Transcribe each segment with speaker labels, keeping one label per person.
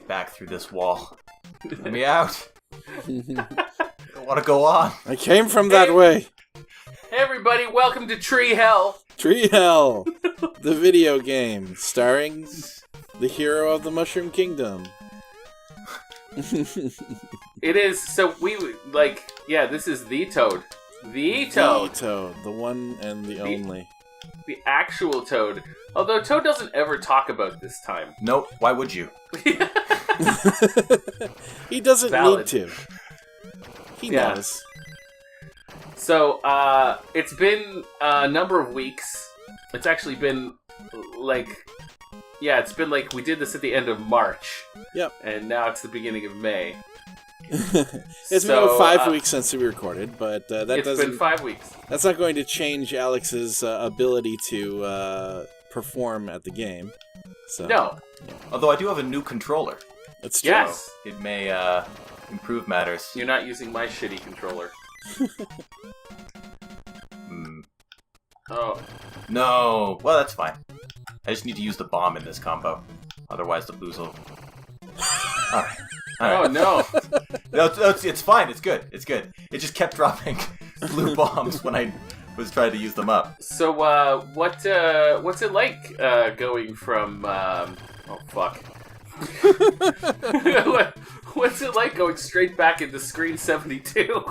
Speaker 1: get back through this wall. Let me out. I want to go on.
Speaker 2: I came from that way.
Speaker 3: Hey everybody, welcome to Tree Hell.
Speaker 2: Tree Hell, the video game starring the hero of the Mushroom Kingdom.
Speaker 3: It is, so this is the Toad. The Toad.
Speaker 2: The Toad, the one and the only.
Speaker 3: The actual Toad. Although Toad doesn't ever talk about this time.
Speaker 1: Nope, why would you?
Speaker 2: He doesn't
Speaker 3: Valid.
Speaker 2: need to. He knows.
Speaker 3: So, it's been a number of weeks. It's actually been, it's been we did this at the end of March.
Speaker 2: Yep.
Speaker 3: And now it's the beginning of May.
Speaker 2: It's been about 5 weeks since we recorded, but
Speaker 3: it's been 5 weeks.
Speaker 2: That's not going to change Alex's ability to perform at the game. So,
Speaker 3: No.
Speaker 1: Although I do have a new controller.
Speaker 2: That's true.
Speaker 3: Yes.
Speaker 1: It may improve matters.
Speaker 3: You're not using my shitty controller. Oh.
Speaker 1: No. Well, that's fine. I just need to use the bomb in this combo. Otherwise, the booze will... Alright.
Speaker 3: Oh, no.
Speaker 1: No, it's fine. It's good. It's good. It just kept dropping blue bombs when I was trying to use them up.
Speaker 3: So, what's it like going from... oh, fuck. What's it like going straight back into Screen 72?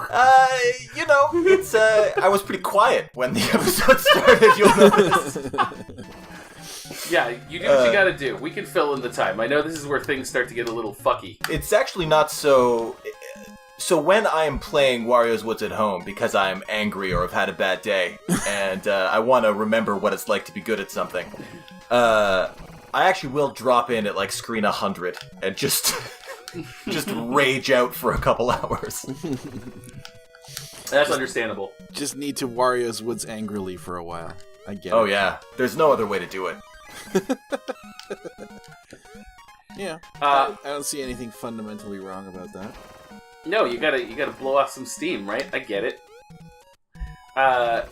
Speaker 1: It's, I was pretty quiet when the episode started, you'll notice.
Speaker 3: Yeah, you do what you gotta do. We can fill in the time. I know this is where things start to get a little fucky.
Speaker 1: It's actually not so... So when I am playing Wario's Woods at home because I am angry or have had a bad day, and I want to remember what it's like to be good at something, I actually will drop in at screen 100 and just rage out for a couple hours.
Speaker 3: That's understandable.
Speaker 2: Just need to Wario's Woods angrily for a while. I get it.
Speaker 1: Oh yeah, there's no other way to do it.
Speaker 2: Yeah, I don't see anything fundamentally wrong about that.
Speaker 3: No, you gotta blow off some steam, right? I get it. I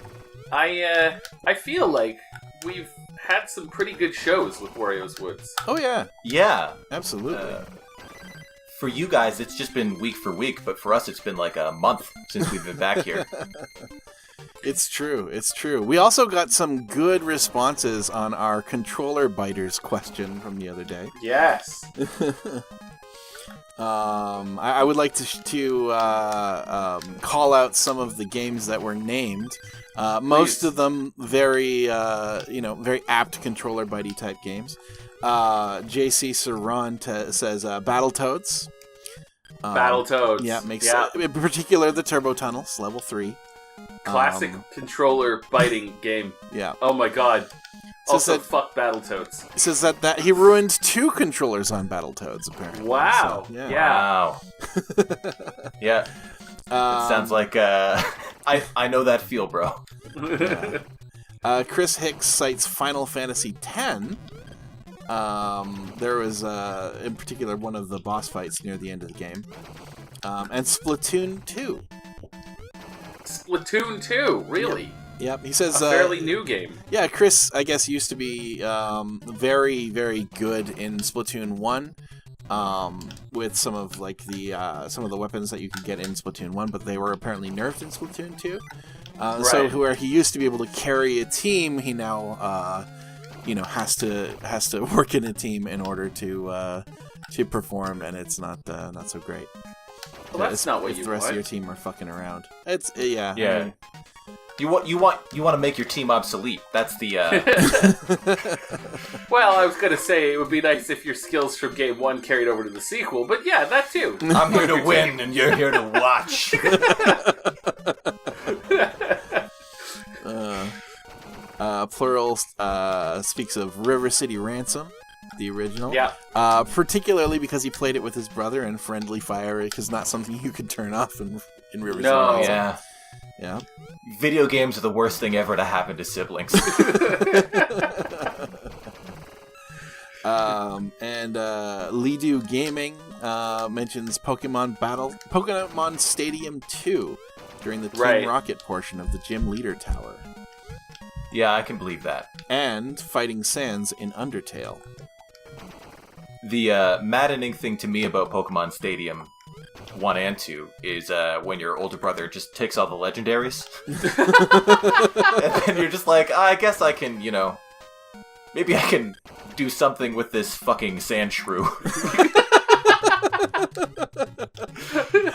Speaker 3: feel like we've had some pretty good shows with Wario's Woods.
Speaker 2: Oh yeah,
Speaker 1: Yeah,
Speaker 2: absolutely.
Speaker 1: for you guys, it's just been week for week, but for us, it's been a month since we've been back here.
Speaker 2: It's true. It's true. We also got some good responses on our controller biters question from the other day.
Speaker 3: Yes.
Speaker 2: I would like to call out some of the games that were named. Most of them very apt controller bitey type games. JC Saran says Battletoads.
Speaker 3: Battletoads.
Speaker 2: Yeah, in particular the Turbo Tunnels, level 3.
Speaker 3: Classic controller biting game.
Speaker 2: Yeah.
Speaker 3: Oh my god. Also,
Speaker 2: that,
Speaker 3: fuck Battletoads.
Speaker 2: He says that he ruined 2 controllers on Battletoads, apparently.
Speaker 3: Wow.
Speaker 2: So, yeah.
Speaker 1: Wow. Yeah. It sounds like, I know that feel, bro.
Speaker 2: Yeah. Chris Hicks cites Final Fantasy X. There was, in particular, one of the boss fights near the end of the game. And Splatoon 2.
Speaker 3: Splatoon 2, really?
Speaker 2: Yep. He says
Speaker 3: a fairly new game.
Speaker 2: Yeah, Chris, I guess, used to be very, very good in Splatoon 1 with some of the weapons that you could get in Splatoon 1, but they were apparently nerfed in Splatoon 2.
Speaker 3: Right.
Speaker 2: So where he used to be able to carry a team, he now has to work in a team in order to perform, and it's not so great.
Speaker 3: Well, that's not what
Speaker 2: if
Speaker 3: you
Speaker 2: the rest
Speaker 3: want.
Speaker 2: of your team are fucking around. It's yeah.
Speaker 1: Yeah.
Speaker 2: I mean,
Speaker 1: You want to make your team obsolete. That's the.
Speaker 3: Well, I was gonna say it would be nice if your skills from game 1 carried over to the sequel, but yeah, that too.
Speaker 1: I'm here to win, and you're here to watch.
Speaker 2: Plural speaks of River City Ransom, the original.
Speaker 3: Yeah.
Speaker 2: Particularly because he played it with his brother, and friendly fire is not something you could turn off in River City Ransom.
Speaker 1: Yeah.
Speaker 2: Yeah.
Speaker 1: Video games are the worst thing ever to happen to siblings.
Speaker 2: And Lidu Gaming mentions Pokemon Stadium 2 during the Team Rocket portion of the Gym Leader Tower.
Speaker 1: Yeah, I can believe that.
Speaker 2: And Fighting Sands in Undertale.
Speaker 1: The maddening thing to me about Pokemon Stadium 1 and 2 is when your older brother just takes all the legendaries. And then you're just like, I guess I can, maybe I can do something with this fucking Sandshrew.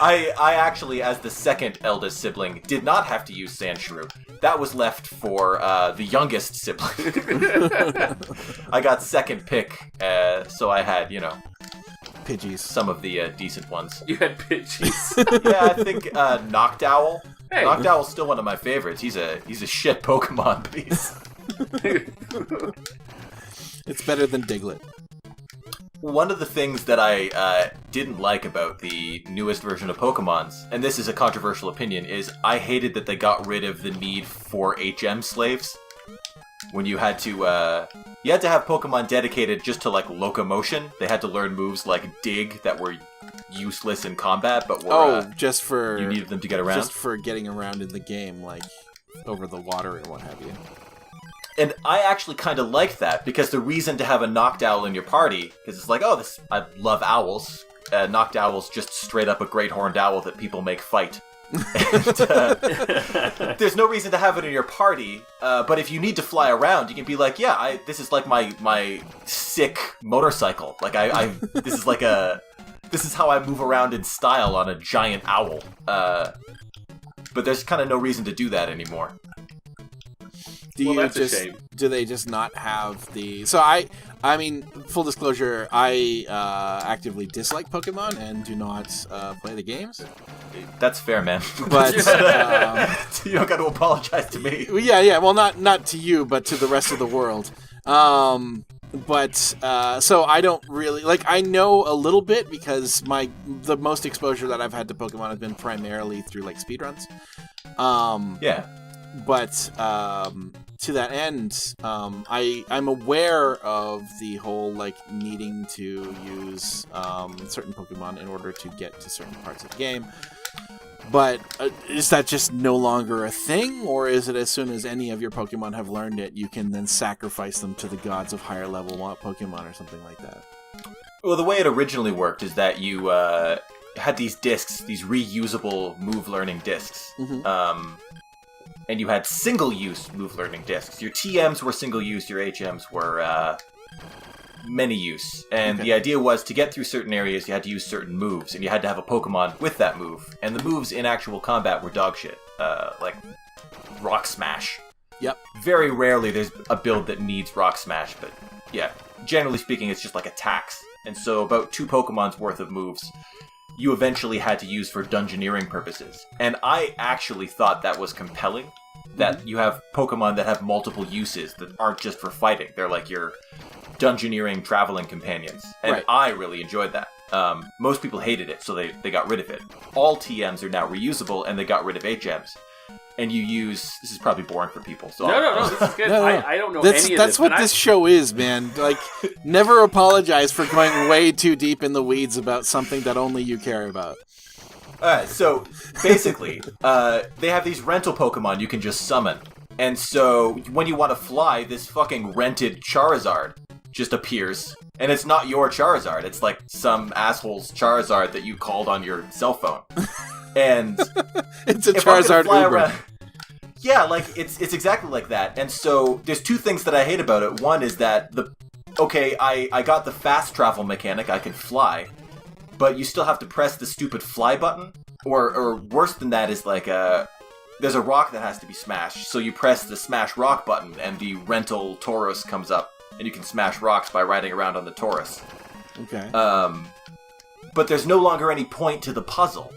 Speaker 1: I actually, as the second eldest sibling, did not have to use Sandshrew. That was left for the youngest sibling. I got second pick, so I had,
Speaker 2: Pidgeys.
Speaker 1: some of the decent ones.
Speaker 3: You had Pidgeys.
Speaker 1: Yeah, I think Noctowl.
Speaker 3: Hey.
Speaker 1: Noctowl's still one of my favorites. He's a shit Pokemon, but
Speaker 2: It's better than Diglett.
Speaker 1: one of the things that I didn't like about the newest version of Pokemon's, and this is a controversial opinion, is I hated that they got rid of the need for HM slaves. When you had to have Pokemon dedicated just to like locomotion. They had to learn moves like Dig that were useless in combat, but were
Speaker 2: just for
Speaker 1: you needed them to get around.
Speaker 2: Just for getting around in the game, like over the water and what have you.
Speaker 1: And I actually kind of liked that, because the reason to have a Noctowl in your party, because it's like, I love owls. Noctowl's just straight up a great horned owl that people make fight. And, there's no reason to have it in your party, but if you need to fly around, you can be like, this is like my sick motorcycle. Like this is how I move around in style on a giant owl. But there's kind of no reason to do that anymore.
Speaker 3: That's a shame.
Speaker 2: Do they just not have the... So I mean, full disclosure, I actively dislike Pokemon and do not play the games.
Speaker 1: That's fair, man.
Speaker 2: But
Speaker 1: you don't got to apologize to me.
Speaker 2: Yeah. Well, not to you, but to the rest of the world. So I don't really I know a little bit because the most exposure that I've had to Pokemon has been primarily through speedruns.
Speaker 1: Yeah.
Speaker 2: But to that end, I'm aware of the whole needing to use certain Pokemon in order to get to certain parts of the game. But is that just no longer a thing, or is it as soon as any of your Pokemon have learned it, you can then sacrifice them to the gods of higher level Pokemon or something like that?
Speaker 1: Well, the way it originally worked is that you had these discs, these reusable move learning discs.
Speaker 2: Mm-hmm.
Speaker 1: And you had single-use move-learning discs. Your TMs were single-use, your HMs were many-use. And the idea was to get through certain areas, you had to use certain moves, and you had to have a Pokemon with that move. And the moves in actual combat were dog shit, like Rock Smash.
Speaker 2: Yep.
Speaker 1: Very rarely there's a build that needs Rock Smash, but yeah, generally speaking, it's just like attacks. And so about 2 Pokemon's worth of moves you eventually had to use for dungeoneering purposes. And I actually thought that was compelling, that you have Pokemon that have multiple uses that aren't just for fighting. They're like your dungeoneering traveling companions. And
Speaker 2: right.
Speaker 1: I really enjoyed that. Most people hated it, so they got rid of it. All TMs are now reusable, and they got rid of HMs. And you use... This is probably boring for people. So
Speaker 3: No, this is good.
Speaker 2: No.
Speaker 3: I don't know any of this.
Speaker 2: That's what this show is, man. Never apologize for going way too deep in the weeds about something that only you care about.
Speaker 1: Alright, so basically, they have these rental Pokemon you can just summon. And so when you want to fly, this fucking rented Charizard just appears. And it's not your Charizard. It's like some asshole's Charizard that you called on your cell phone. And
Speaker 2: it's a Charizard Uber.
Speaker 1: Around, yeah, it's exactly like that. And so there's 2 things that I hate about it. One is that I got the fast travel mechanic, I can fly, but you still have to press the stupid fly button. Or worse than that is there's a rock that has to be smashed. So you press the smash rock button and the rental Tauros comes up and you can smash rocks by riding around on the Tauros.
Speaker 2: Okay.
Speaker 1: But there's no longer any point to the puzzle.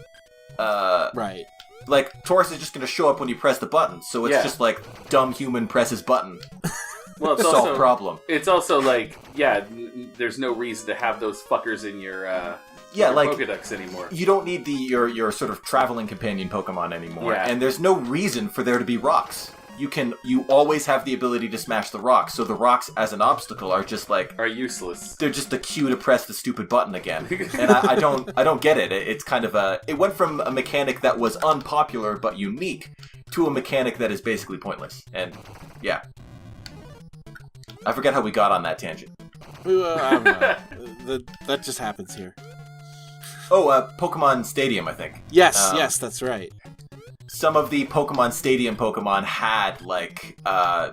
Speaker 2: Right.
Speaker 1: Tauros is just going to show up when you press the button, so it's just dumb human presses button.
Speaker 3: Well, it's
Speaker 1: solve problem.
Speaker 3: It's also there's no reason to have those fuckers in your Pokedex anymore.
Speaker 1: You don't need your sort of traveling companion Pokemon anymore,
Speaker 3: yeah.
Speaker 1: And there's no reason for there to be rocks. You always have the ability to smash the rocks, so the rocks as an obstacle are just
Speaker 3: are useless.
Speaker 1: They're just a cue to press the stupid button again. And I don't get it. It's kind of it went from a mechanic that was unpopular but unique to a mechanic that is basically pointless. And yeah. I forget how we got on that tangent.
Speaker 2: I don't know. that just happens here.
Speaker 1: Oh, Pokemon Stadium, I think.
Speaker 2: Yes, that's right.
Speaker 1: Some of the Pokemon Stadium Pokemon had, like,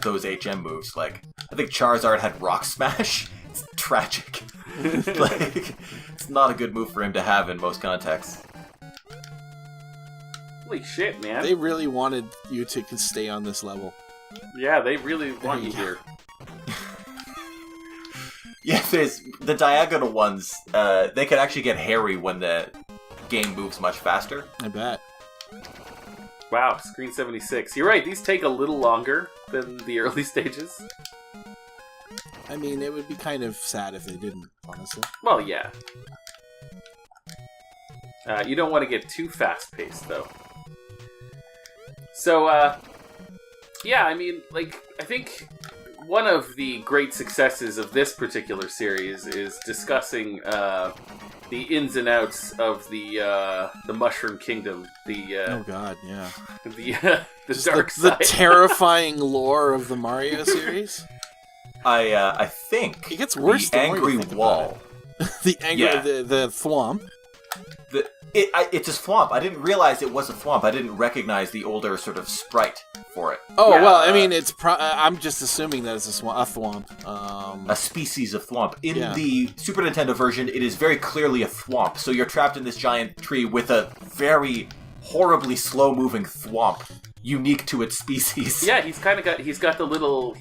Speaker 1: those HM moves. Like, I think Charizard had Rock Smash. It's tragic. Like, it's not a good move for him to have in most contexts.
Speaker 3: Holy shit, man.
Speaker 2: They really wanted you to stay on this level.
Speaker 3: Yeah, they really want you here.
Speaker 1: Yeah, there's the diagonal ones. They can actually get hairy when the game moves much faster.
Speaker 2: I bet.
Speaker 3: Wow, Screen 76. You're right, these take a little longer than the early stages.
Speaker 2: I mean, it would be kind of sad if they didn't, honestly.
Speaker 3: Well, yeah. You don't want to get too fast-paced, though. So, yeah, I mean, like, I think one of the great successes of this particular series is discussing the ins and outs of the Mushroom Kingdom.
Speaker 2: Oh god, yeah.
Speaker 3: The dark side.
Speaker 2: The terrifying lore of the Mario series.
Speaker 1: I think
Speaker 2: it gets worse.
Speaker 1: The angry wall.
Speaker 2: The angry, the thwomp.
Speaker 1: It's a thwomp. I didn't realize it was a thwomp. I didn't recognize the older sort of sprite for it.
Speaker 2: Oh, yeah, well, I mean, it's. I'm just assuming that it's a thwomp.
Speaker 1: A species of thwomp. In the Super Nintendo version, it is very clearly a thwomp. So you're trapped in this giant tree with a very horribly slow-moving thwomp, unique to its species.
Speaker 3: Yeah, he's got the little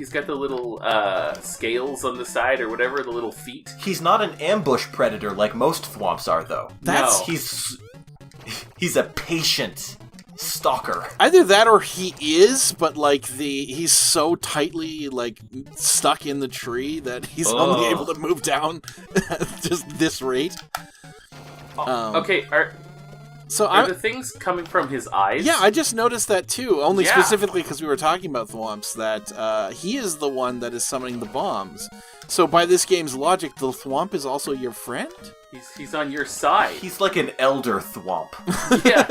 Speaker 3: scales on the side or whatever, the little feet.
Speaker 1: He's not an ambush predator like most thwomps are, though. He's a patient stalker.
Speaker 2: Either that or he is, but like he's so tightly like stuck in the tree that he's only able to move down at just this rate.
Speaker 3: Okay, are the things coming from his eyes?
Speaker 2: Yeah, I just noticed that too. Only specifically because we were talking about thwomps, that he is the one that is summoning the bombs. So by this game's logic, the thwomp is also your friend?
Speaker 3: He's on your side.
Speaker 1: He's like an elder thwomp.
Speaker 3: Yeah,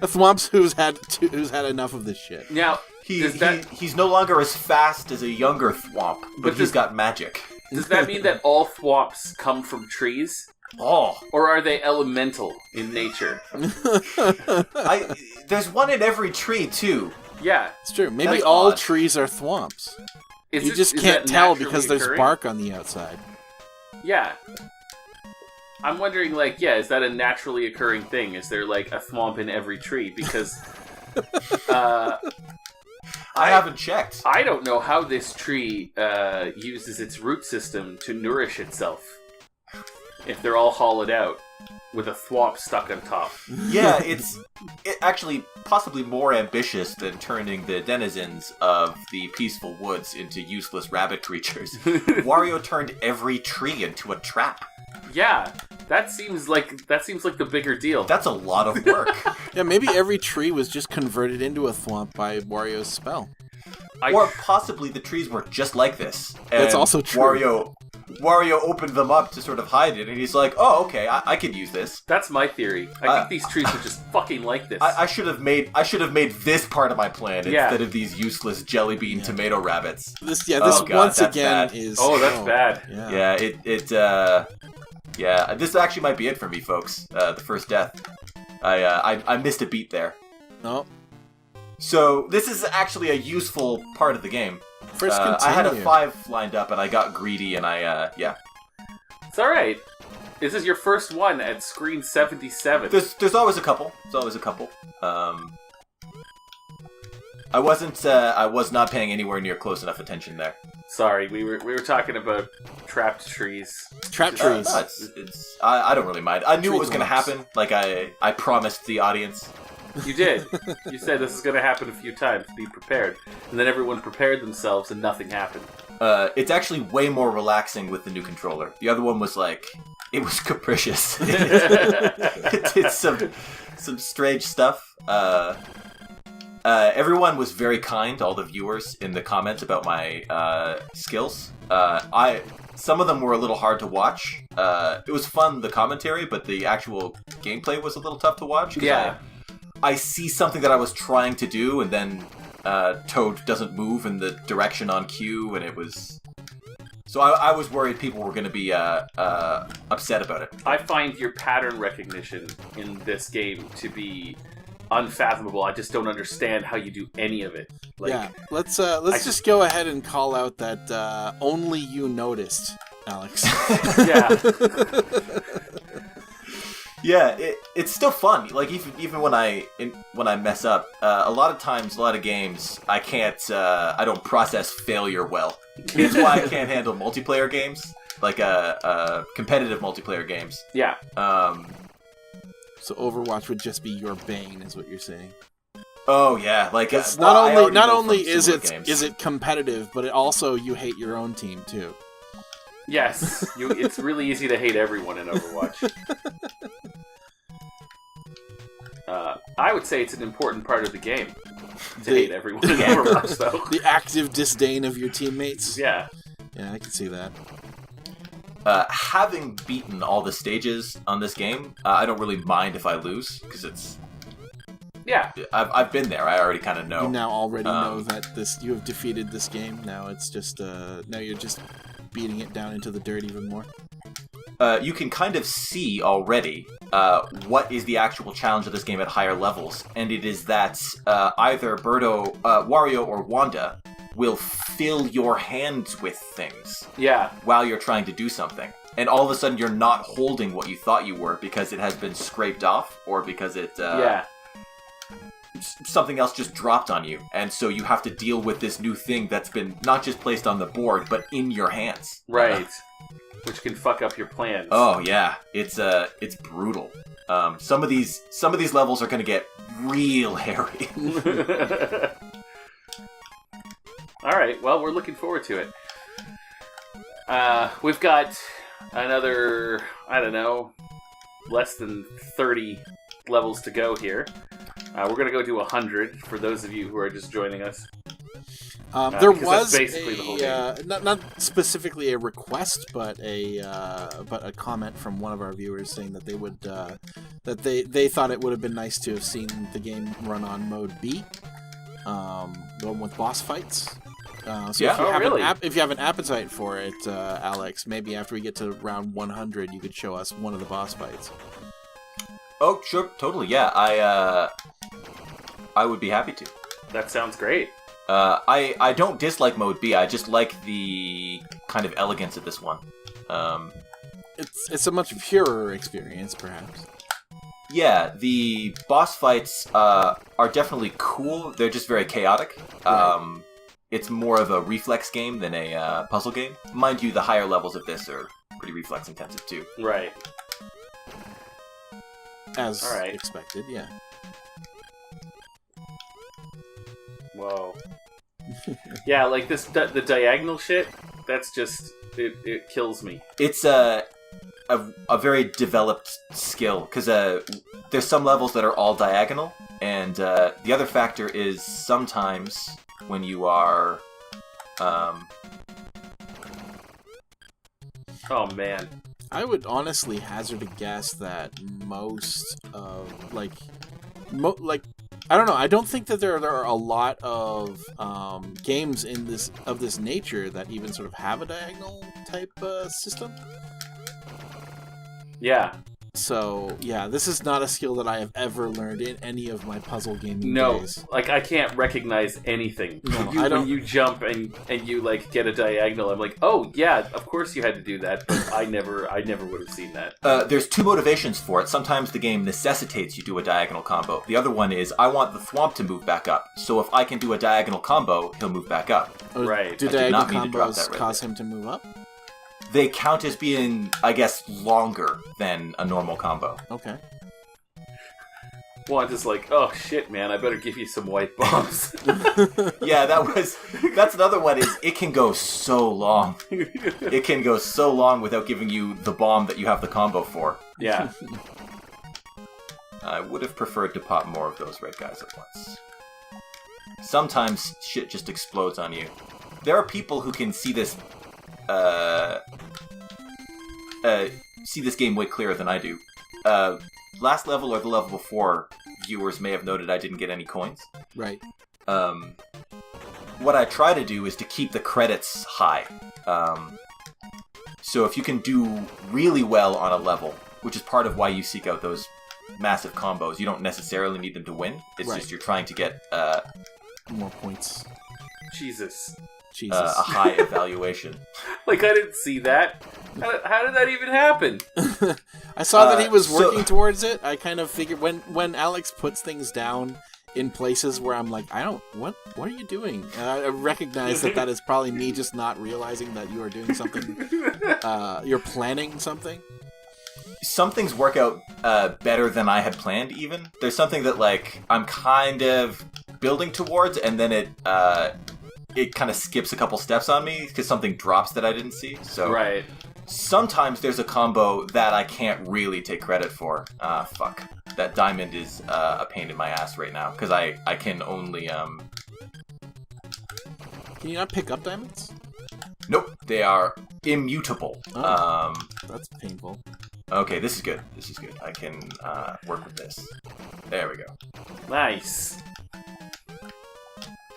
Speaker 2: a thwomp who's had enough of this shit.
Speaker 3: Now
Speaker 1: he's no longer as fast as a younger thwomp, but he's got magic.
Speaker 3: Does that mean that all thwomps come from trees?
Speaker 1: Oh.
Speaker 3: Or are they elemental in nature?
Speaker 1: There's one in every tree, too.
Speaker 3: Yeah.
Speaker 2: It's true. Maybe all trees are thwomps. You just can't tell because there's bark on the outside.
Speaker 3: Yeah. I'm wondering, like, is that a naturally occurring thing? Is there, like, a thwomp in every tree? Because,
Speaker 1: I haven't checked.
Speaker 3: I don't know how this tree uses its root system to nourish itself. If they're all hollowed out with a thwomp stuck on top.
Speaker 1: Yeah, it's actually possibly more ambitious than turning the denizens of the peaceful woods into useless rabbit creatures. Wario turned every tree into a trap.
Speaker 2: Yeah,
Speaker 3: that seems like the bigger deal.
Speaker 1: That's a lot of work.
Speaker 2: Yeah, maybe every tree was just converted into a thwomp by Wario's spell.
Speaker 1: Or possibly the trees were just like this.
Speaker 2: That's also true.
Speaker 1: Wario opened them up to sort of hide it, and he's like, "Oh, okay, I could use this."
Speaker 3: That's my theory. I think these trees are just fucking like this.
Speaker 1: I should have made this part of my plan instead of these useless jelly bean tomato rabbits.
Speaker 2: This once again is.
Speaker 3: Oh, that's bad.
Speaker 1: Yeah, this actually might be it for me, folks. The first death. I missed a beat there.
Speaker 2: No.
Speaker 1: So this is actually a useful part of the game. I had a 5 lined up, and I got greedy, and
Speaker 3: It's alright. This is your first one at screen 77.
Speaker 1: There's always a couple. I was not paying anywhere near close enough attention there.
Speaker 3: Sorry, we were talking about trapped trees.
Speaker 2: Trapped trees.
Speaker 1: No, I don't really mind. I knew it was going to happen. Like I promised the audience.
Speaker 3: You did. You said this is going to happen a few times. Be prepared. And then everyone prepared themselves and nothing happened.
Speaker 1: It's actually way more relaxing with the new controller. The other one was it was capricious. It did some strange stuff. Everyone was very kind, all the viewers, in the comments about my skills. Some of them were a little hard to watch. It was fun, the commentary, but the actual gameplay was a little tough to watch.
Speaker 3: Yeah.
Speaker 1: I see something that I was trying to do, and then Toad doesn't move in the direction on cue, and it was So I was worried people were going to be upset about it.
Speaker 3: I find your pattern recognition in this game to be unfathomable. I just don't understand how you do any of it.
Speaker 2: Yeah, let's just go ahead and call out that only you noticed, Alex.
Speaker 3: Yeah.
Speaker 1: Yeah, it's still fun. Like even when I mess up, a lot of times, a lot of games, I don't process failure well. It's why I can't handle multiplayer games, like competitive multiplayer games.
Speaker 3: Yeah.
Speaker 2: So Overwatch would just be your bane, is what you're saying.
Speaker 1: Oh yeah, like
Speaker 2: not only is it competitive, but it also you hate your own team too.
Speaker 3: Yes, it's really easy to hate everyone in Overwatch. I would say it's an important part of the game to hate everyone in Overwatch, though.
Speaker 2: The active disdain of your teammates.
Speaker 3: Yeah.
Speaker 2: Yeah, I can see that.
Speaker 1: Having beaten all the stages on this game, I don't really mind if I lose, because it's...
Speaker 3: Yeah.
Speaker 1: I've been there. I already kind of know.
Speaker 2: You now already know that you have defeated this game. Now it's just... now you're just beating it down into the dirt even more.
Speaker 1: You can kind of see already what is the actual challenge of this game at higher levels, and it is that either Wario or Wanda will fill your hands with things while you're trying to do something. And all of a sudden you're not holding what you thought you were because it has been scraped off or because it something else just dropped on you. And so you have to deal with this new thing that's been not just placed on the board, but in your hands.
Speaker 3: Right. Which can fuck up your plans.
Speaker 1: Oh yeah, it's brutal. Some of these levels are going to get real hairy.
Speaker 3: All right, well, we're looking forward to it. We've got another, I don't know, less than 30 levels to go here. We're going to go to 100 for those of you who are just joining us.
Speaker 2: There was
Speaker 3: basically the whole game.
Speaker 2: Not specifically a request, but a comment from one of our viewers saying that they would that they thought it would have been nice to have seen the game run on mode B, the one with boss fights. So if you have an appetite for it, Alex, maybe after we get to round 100, you could show us one of the boss fights.
Speaker 1: Oh, sure, totally, yeah. I would be happy to.
Speaker 3: That sounds great.
Speaker 1: I don't dislike Mode B. I just like the kind of elegance of this one.
Speaker 2: It's a much purer experience, perhaps.
Speaker 1: Yeah, the boss fights are definitely cool. They're just very chaotic.
Speaker 2: Right.
Speaker 1: It's more of a reflex game than a puzzle game. Mind you, the higher levels of this are pretty reflex intensive too.
Speaker 3: Right.
Speaker 2: As expected, yeah.
Speaker 3: Whoa. Yeah, like the diagonal shit, that's just, it kills me.
Speaker 1: It's a very developed skill, because there's some levels that are all diagonal, and the other factor is sometimes when you are...
Speaker 3: Oh, man.
Speaker 2: I would honestly hazard a guess that most of, I don't know. I don't think that there are a lot of games of this nature that even sort of have a diagonal type system.
Speaker 3: Yeah.
Speaker 2: So, yeah, this is not a skill that I have ever learned in any of my puzzle gaming days.
Speaker 3: Like, I can't recognize anything.
Speaker 2: No, I don't...
Speaker 3: When you jump and you, like, get a diagonal, I'm like, oh, yeah, of course you had to do that, but I never would have seen that.
Speaker 1: There's two motivations for it. Sometimes the game necessitates you do a diagonal combo. The other one is, I want the thwomp to move back up. So if I can do a diagonal combo, he'll move back up.
Speaker 3: Right.
Speaker 2: Do diagonal combos cause him to move up?
Speaker 1: They count as being, I guess, longer than a normal combo.
Speaker 2: Okay.
Speaker 1: Wanda's
Speaker 3: like, oh shit, man, I better give you some white bombs.
Speaker 1: Yeah, that's another one, is it can go so long. It can go so long without giving you the bomb that you have the combo for.
Speaker 3: Yeah.
Speaker 1: I would have preferred to pop more of those red guys at once. Sometimes shit just explodes on you. There are people who can see this game way clearer than I do. Last level or the level before, viewers may have noted I didn't get any coins.
Speaker 2: Right.
Speaker 1: What I try to do is to keep the credits high. So if you can do really well on a level, which is part of why you seek out those massive combos, you don't necessarily need them to win. It's just you're trying to get
Speaker 2: more points.
Speaker 3: Jesus.
Speaker 2: Jesus.
Speaker 1: A high evaluation.
Speaker 3: Like, I didn't see that. How did that even happen?
Speaker 2: I saw that he was working towards it. I kind of figured when Alex puts things down in places where I'm like, what are you doing? I recognize that is probably me just not realizing that you are doing something. You're planning something.
Speaker 1: Some things work out better than I had planned, even. There's something that, like, I'm kind of building towards, and then it kind of skips a couple steps on me because something drops that I didn't see. So
Speaker 3: right.
Speaker 1: Sometimes there's a combo that I can't really take credit for. Fuck. That diamond is a pain in my ass right now because I can only... Can
Speaker 2: you not pick up diamonds?
Speaker 1: Nope. They are immutable.
Speaker 2: Oh, that's painful.
Speaker 1: Okay, this is good. This is good. I can work with this. There we go.
Speaker 3: Nice.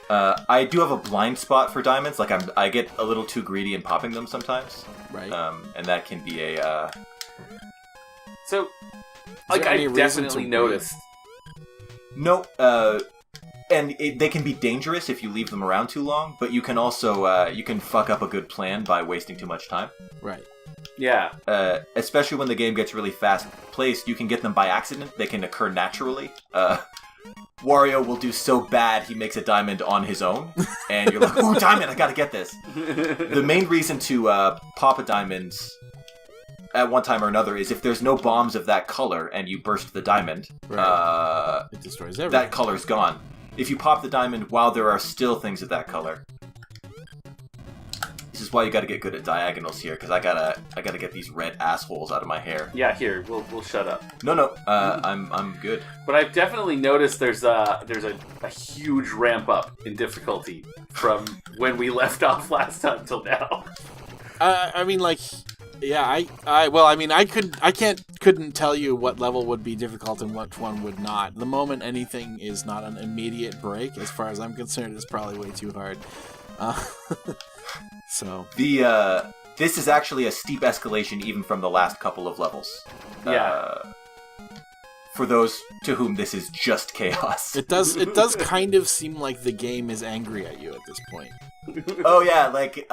Speaker 1: I do have a blind spot for diamonds. Like I get a little too greedy in popping them sometimes.
Speaker 2: Right.
Speaker 1: And that can be a.
Speaker 3: So, like, I definitely noticed.
Speaker 1: No. And they can be dangerous if you leave them around too long. But you can also you can fuck up a good plan by wasting too much time.
Speaker 2: Right.
Speaker 3: Yeah.
Speaker 1: Especially when the game gets really fast paced, you can get them by accident. They can occur naturally. Wario will do so bad he makes a diamond on his own, and you're like, "Ooh, diamond! I gotta get this." The main reason to pop a diamond at one time or another is if there's no bombs of that color and you burst the diamond,
Speaker 2: it destroys everything.
Speaker 1: That color's gone. If you pop the diamond while there are still things of that color, this is why you gotta get good at diagonals here, because I gotta get these red assholes out of my hair.
Speaker 3: Yeah, here, we'll shut up.
Speaker 1: No, I'm good.
Speaker 3: But I've definitely noticed there's a huge ramp up in difficulty from when we left off last time till now.
Speaker 2: I mean, like, yeah, I couldn't tell you what level would be difficult and which one would not. The moment anything is not an immediate break, as far as I'm concerned, is probably way too hard. So
Speaker 1: this is actually a steep escalation even from the last couple of levels.
Speaker 3: Yeah.
Speaker 1: For those to whom this is just chaos.
Speaker 2: It does kind of seem like the game is angry at you at this point.
Speaker 1: Oh yeah, like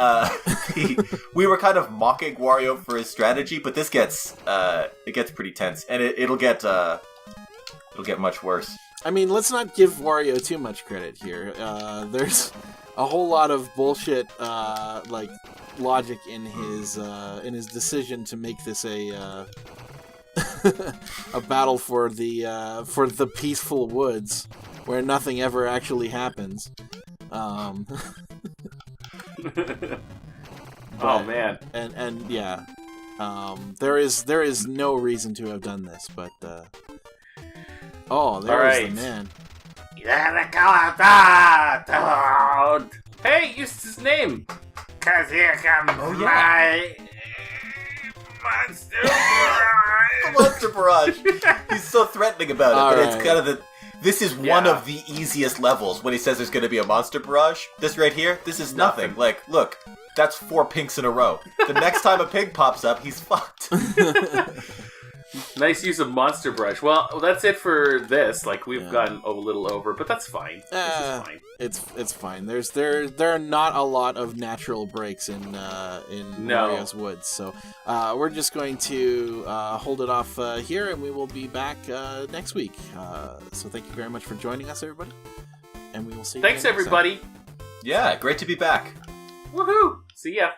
Speaker 1: we were kind of mocking Wario for his strategy, but this gets pretty tense, and it'll get much worse.
Speaker 2: I mean, let's not give Wario too much credit here. There's a whole lot of bullshit, like logic in his decision to make this a a battle for the peaceful woods where nothing ever actually happens.
Speaker 3: Oh man,
Speaker 2: and yeah, there is no reason to have done this, but there's the man.
Speaker 3: Hey, use his name.
Speaker 4: 'Cause here comes my monster barrage.
Speaker 1: Monster barrage. He's so threatening about it, but it's kind of this is one of the easiest levels when he says there's going to be a monster barrage. This right here, this is nothing. Like, look, that's 4 pinks in a row. The next time a pig pops up, he's fucked.
Speaker 3: Nice use of monster brush. Well, that's it for this. Like, we've gotten a little over, but that's fine. This is fine.
Speaker 2: It's fine. There are not a lot of natural breaks in Mario's Woods, so we're just going to hold it off here, and we will be back next week. So thank you very much for joining us, everybody, and we will see you.
Speaker 3: Thanks, everybody.
Speaker 1: Yeah, great to be back.
Speaker 3: Woohoo! See ya.